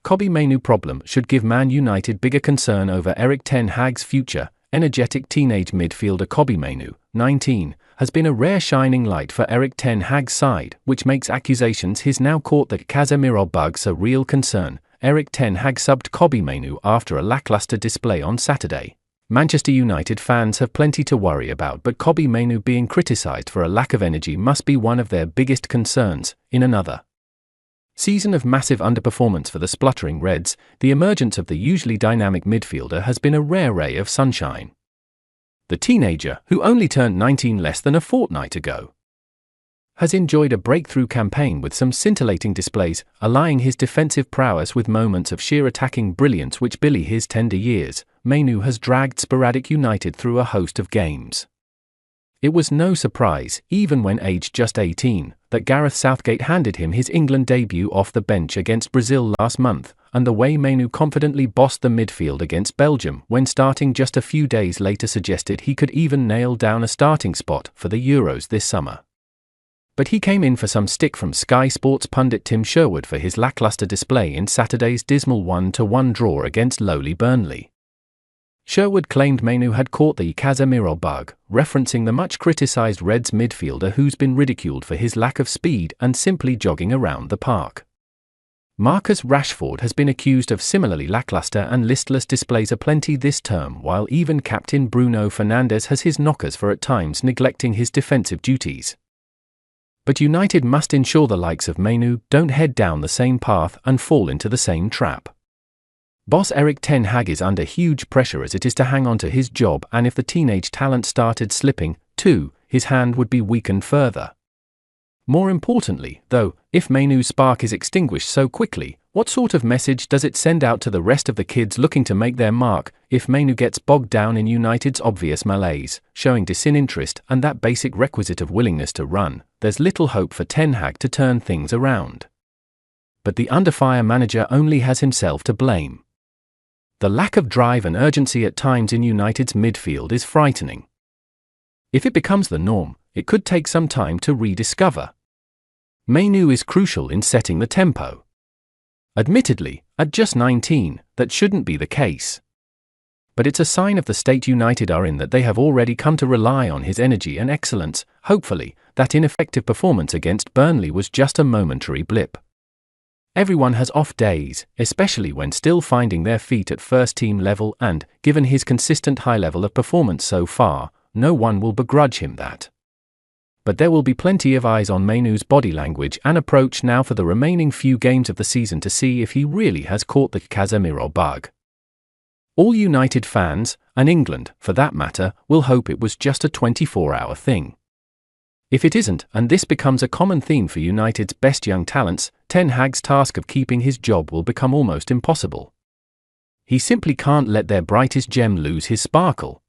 Kobbie Mainoo problem should give Man United bigger concern over Erik Ten Hag's future. Energetic teenage midfielder Kobbie Mainoo, 19, has been a rare shining light for Erik Ten Hag's side, which makes accusations he's now caught the Casemiro bug a real concern. Erik Ten Hag subbed Kobbie Mainoo after a lacklustre display on Saturday. Manchester United fans have plenty to worry about, but Kobbie Mainoo being criticised for a lack of energy must be one of their biggest concerns. In another season of massive underperformance for the spluttering Reds, the emergence of the usually dynamic midfielder has been a rare ray of sunshine. The teenager, who only turned 19 less than a fortnight ago, has enjoyed a breakthrough campaign with some scintillating displays, allying his defensive prowess with moments of sheer attacking brilliance which belie his tender years. Mainoo has dragged sporadic United through a host of games. It was no surprise, even when aged just 18, that Gareth Southgate handed him his England debut off the bench against Brazil last month, and the way Mainoo confidently bossed the midfield against Belgium when starting just a few days later suggested he could even nail down a starting spot for the Euros this summer. But he came in for some stick from Sky Sports pundit Tim Sherwood for his lacklustre display in Saturday's dismal 1-1 draw against lowly Burnley. Sherwood claimed Mainoo had caught the Casemiro bug, referencing the much criticised Reds midfielder who's been ridiculed for his lack of speed and simply jogging around the park. Marcus Rashford has been accused of similarly lacklustre and listless displays aplenty this term, while even captain Bruno Fernandes has his knockers for at times neglecting his defensive duties. But United must ensure the likes of Mainoo don't head down the same path and fall into the same trap. Boss Erik Ten Hag is under huge pressure as it is to hang on to his job, and if the teenage talent started slipping, too, his hand would be weakened further. More importantly, though, if Mainoo's spark is extinguished so quickly, what sort of message does it send out to the rest of the kids looking to make their mark? If Mainoo gets bogged down in United's obvious malaise, showing disinterest and that basic requisite of willingness to run, there's little hope for Ten Hag to turn things around. But the under-fire manager only has himself to blame. The lack of drive and urgency at times in United's midfield is frightening. If it becomes the norm, it could take some time to rediscover. Mainoo is crucial in setting the tempo. Admittedly, at just 19, that shouldn't be the case. But it's a sign of the state United are in that they have already come to rely on his energy and excellence. Hopefully, that ineffective performance against Burnley was just a momentary blip. Everyone has off days, especially when still finding their feet at first-team level, and, given his consistent high level of performance so far, no one will begrudge him that. But there will be plenty of eyes on Mainoo's body language and approach now for the remaining few games of the season to see if he really has caught the Casemiro bug. All United fans, and England for that matter, will hope it was just a 24-hour thing. If it isn't, and this becomes a common theme for United's best young talents, Ten Hag's task of keeping his job will become almost impossible. He simply can't let their brightest gem lose his sparkle.